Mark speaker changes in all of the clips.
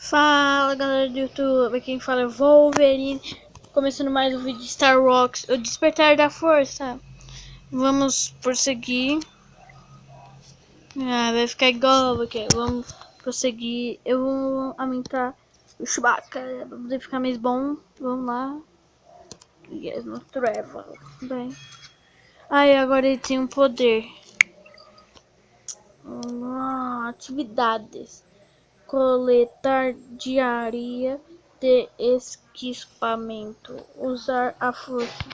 Speaker 1: Fala galera do YouTube, quem fala é Wolverine, começando mais um vídeo de Star Wars, o Despertar da Força. Vamos prosseguir. Vai ficar igual, ok? Vamos prosseguir. Eu vou aumentar o Chewbacca pra poder ficar mais bom. Vamos lá. Yes, no travel. Bem. Agora ele tem um poder. Atividades. Coletar diária de equipamento, usar a força,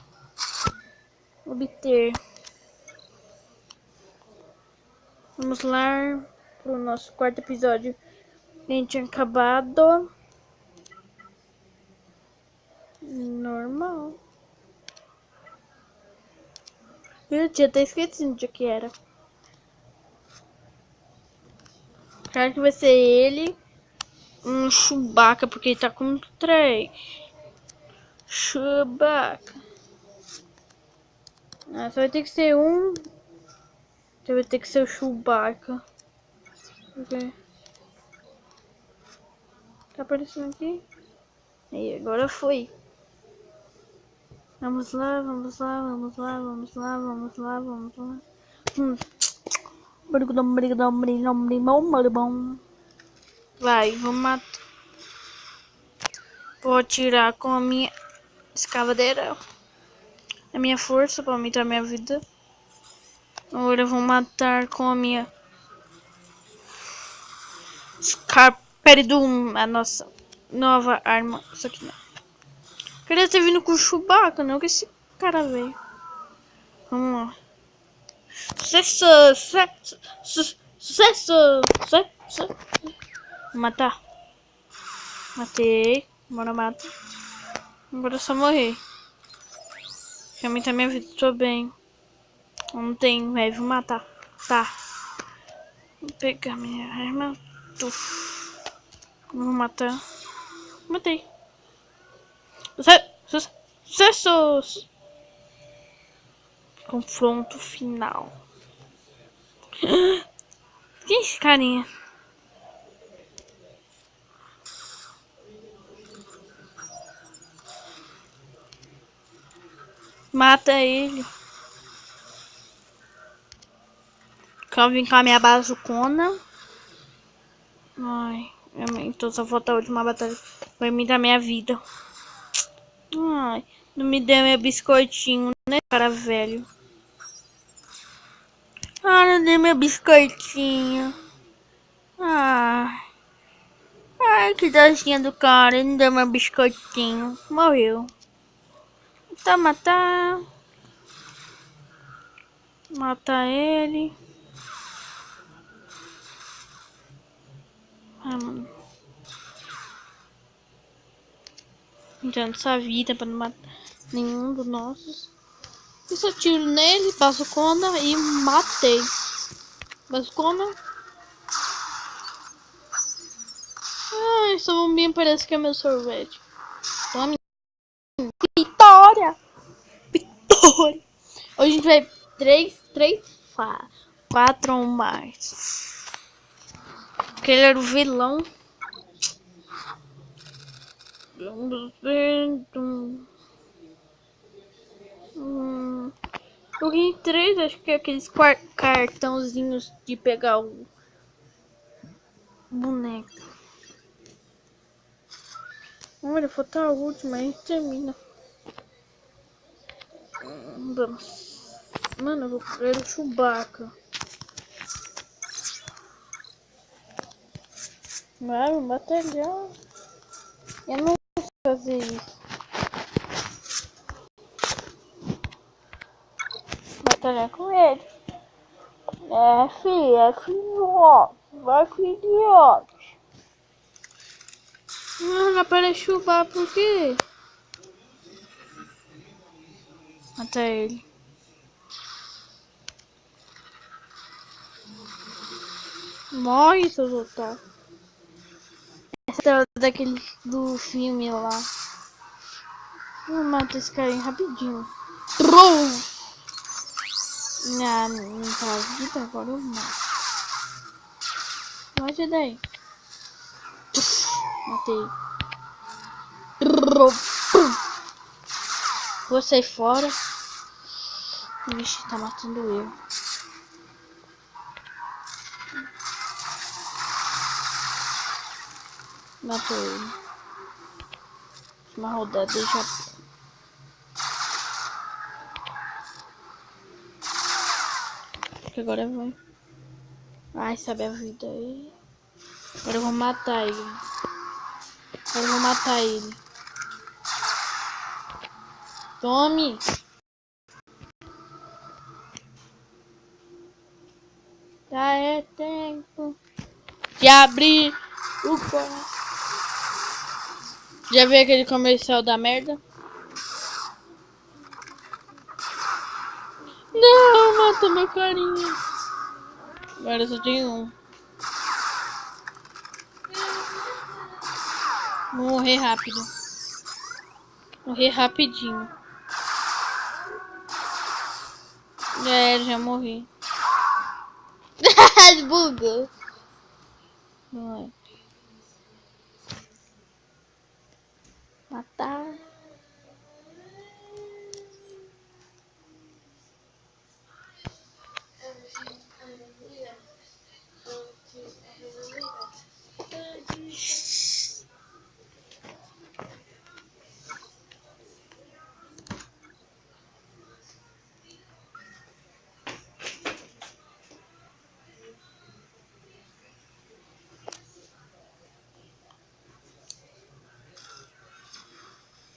Speaker 1: obter. Vamos lá pro nosso quarto episódio. A gente tinha acabado normal. Eu tinha até esquecido de que era. Claro que vai ser ele, um Chewbacca, porque ele tá com 3. Chewbacca. Só vai ter que ser um. Então vai ter que ser o Chewbacca. Ok. Tá aparecendo aqui? E agora foi. Vamos lá, vamos lá, vamos lá, vamos lá, vamos lá, vamos lá. Vai, vamos matar. Vou atirar com a minha escavadeira. A minha força para aumentar minha vida. Agora eu vou matar com a minha Scarperidum, a nossa nova arma. Isso aqui não. Queria ter vindo com o Chewbacca, não que esse cara veio. Vamos lá. Sucesso! Sucesso! Vou matar. Matei. Bora mata. Agora é só morrer. Já aumentar minha vida, tô bem. Não tem, velho. Vou matar. Tá. Vou pegar minha arma. Vou matar. Matei. Sucesso! Confronto final. Quem é esse carinha? Mata ele. Quer vir com a minha bazucona? Ai, então só falta a última batalha. Vai me dar minha vida. Ai, não me deu meu biscoitinho, né, cara velho? Não deu meu biscoitinho. Ai, que dozinha do cara, ele não deu meu biscoitinho. Morreu. Então matar. Matar ele. Mano. Tentando essa vida pra não matar nenhum dos nossos. Eu só tiro nele, bazucona e matei. Bazucona. Essa bombinha parece que é meu sorvete. Tome. Vitória! Vitória! Hoje a gente vai 4 ou mais. Aquele era o vilão. Vamos ver. Eu ganhei 3, acho que é aqueles cartãozinhos de pegar o boneco. Olha, falta a última, a gente termina. Vamos. Mano, eu vou querer o Chewbacca. Vai, um batalhão. Eu não vou fazer isso. Batalhar com ele. Filhote. Vai, filhote. Não aparece Chewbacca por quê? Mata ele. Morre, seus otários. Essa é daquele do filme lá. Vou matar esse carinha rapidinho. Troll! Não tá vida, agora eu mato. Mate daí. Matei. Vou sair fora. Vixe, tá matando eu. Matou ele. Uma rodada já. Agora vai. Ai, sabe a vida aí. Agora eu vou matar ele. Agora eu vou matar ele. Tome! Já é tempo de abrir o coração. Já viu aquele comercial da merda? Não, matou meu carinha. Agora eu só tenho um. Vou morrer rápido. Morrer rapidinho. Já morri. Bugou. Não é. Matar.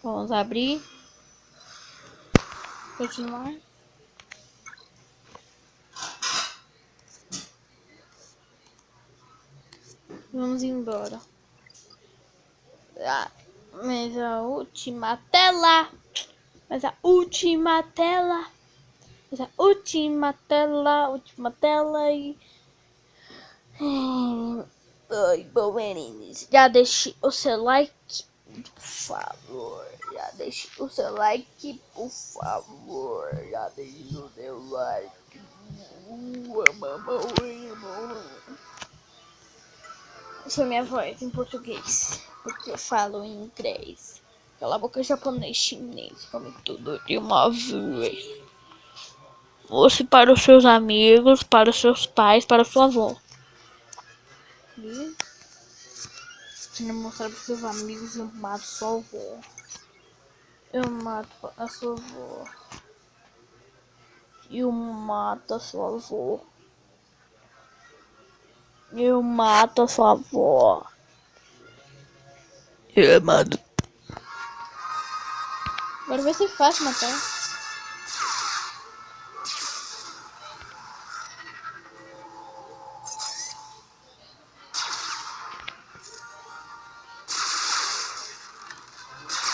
Speaker 1: Vamos abrir. Continuar. Vamos embora. Mas a última tela. Mas a última tela. Mas a última tela. Última tela e... Ai, bom, meninos. Já deixe o seu like, por favor. Já deixe o seu like, por favor. Já deixe o seu like. Essa é a minha voz em português, porque eu falo em inglês. Cala a boca, japonês, chinês, come tudo de uma vez. Você para os seus amigos, para os seus pais, para a sua avó. E se não mostrar para os seus amigos, eu mato sua avó. Eu mato a sua avó. Eu mato a sua avó. Eu mato a sua avó. Eu mato. Agora vai ser fácil matar.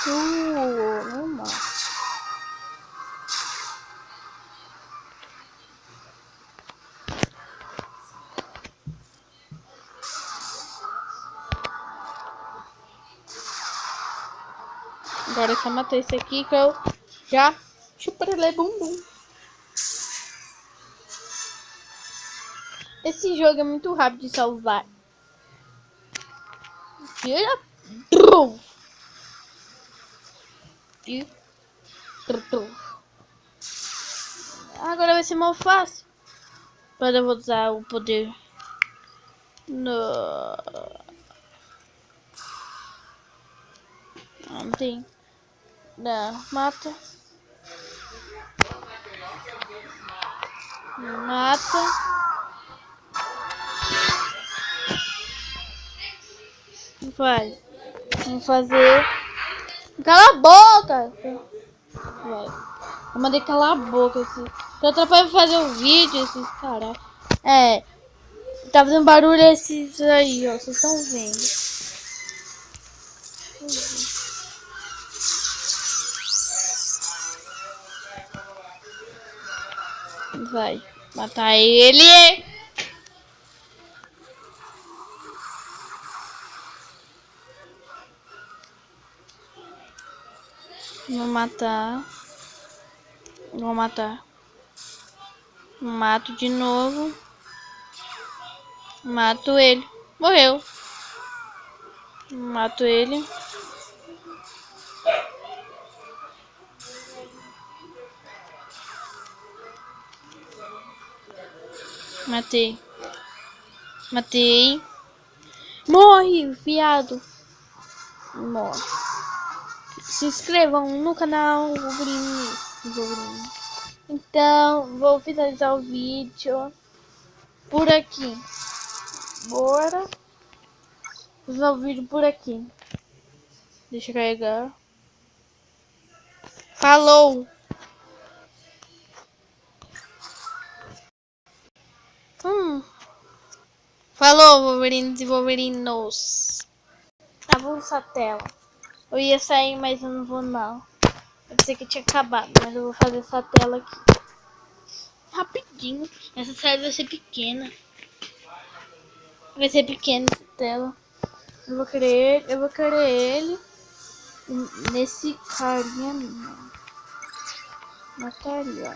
Speaker 1: Não mato. Agora eu só matei esse aqui que eu já chuparelei bumbum. Esse jogo é muito rápido de salvar. Tira. Agora vai ser mais fácil. Para eu usar o poder. Não. Não tem. Não, mata. Mata. Vai. Vamos fazer. Cala a boca! Vai. Eu mandei calar a boca. Eu atrapalho fazer o vídeo, esses caralho. Tá fazendo barulho esses aí, ó. Vocês estão vendo. Vai. Matar ele. Vou matar. Vou matar. Mato de novo. Mato ele. Morreu. Mato ele. Matei. Matei. Morre, viado. Morre. Se inscrevam no canal Wolverine. Então, vou finalizar o vídeo por aqui. Bora. Vou finalizar o vídeo por aqui. Deixa eu carregar. Falou! Falou, Wolverines e Wolverinos. Ah, vou usar a tela. Eu ia sair, mas eu não vou não. Eu pensei que tinha acabado, mas eu vou fazer essa tela aqui. Rapidinho. Essa série vai ser pequena. Vai ser pequena essa tela. Eu vou querer ele nesse carinha minha. Material.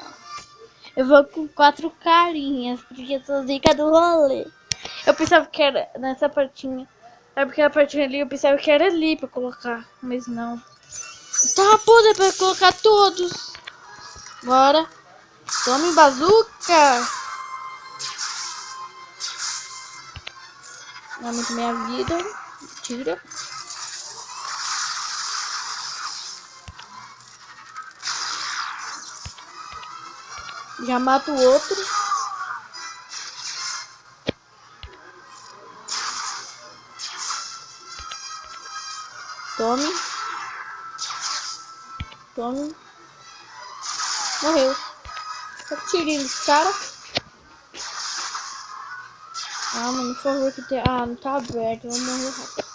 Speaker 1: Eu vou com 4 carinhas, porque eu sou zica do rolê. Eu pensava que era nessa partinha. É porque a partinha ali eu pensava que era ali pra colocar. Mas não. Tá podre pra colocar todos. Bora. Tome bazuca. Aumenta minha vida. Tira. Já mato o outro. Tome. Tome. Morreu. Só tirei esse cara. Ah, mano, por favor que tem. Ah, não tá aberto. Eu vou morrer rápido.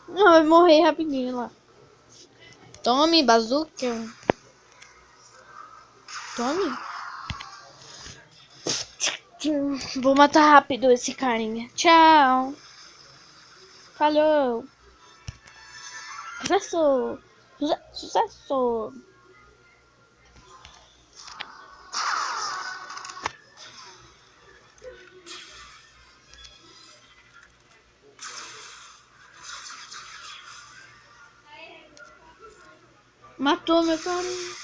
Speaker 1: Não, vai morrer rapidinho lá. Tome, bazuca. Tome. Vou matar rápido esse carinha. Tchau. Falou. Sucesso. Sucesso. Matou meu carinha.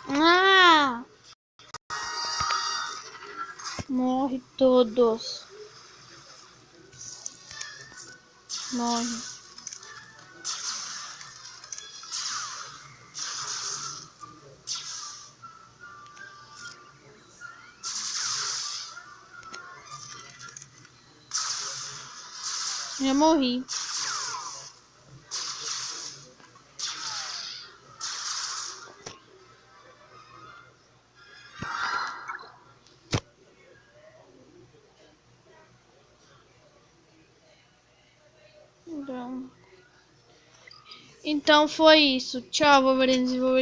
Speaker 1: Ah! Morre todos. Morre. Já morri. Então foi isso. Tchau, Wolverine.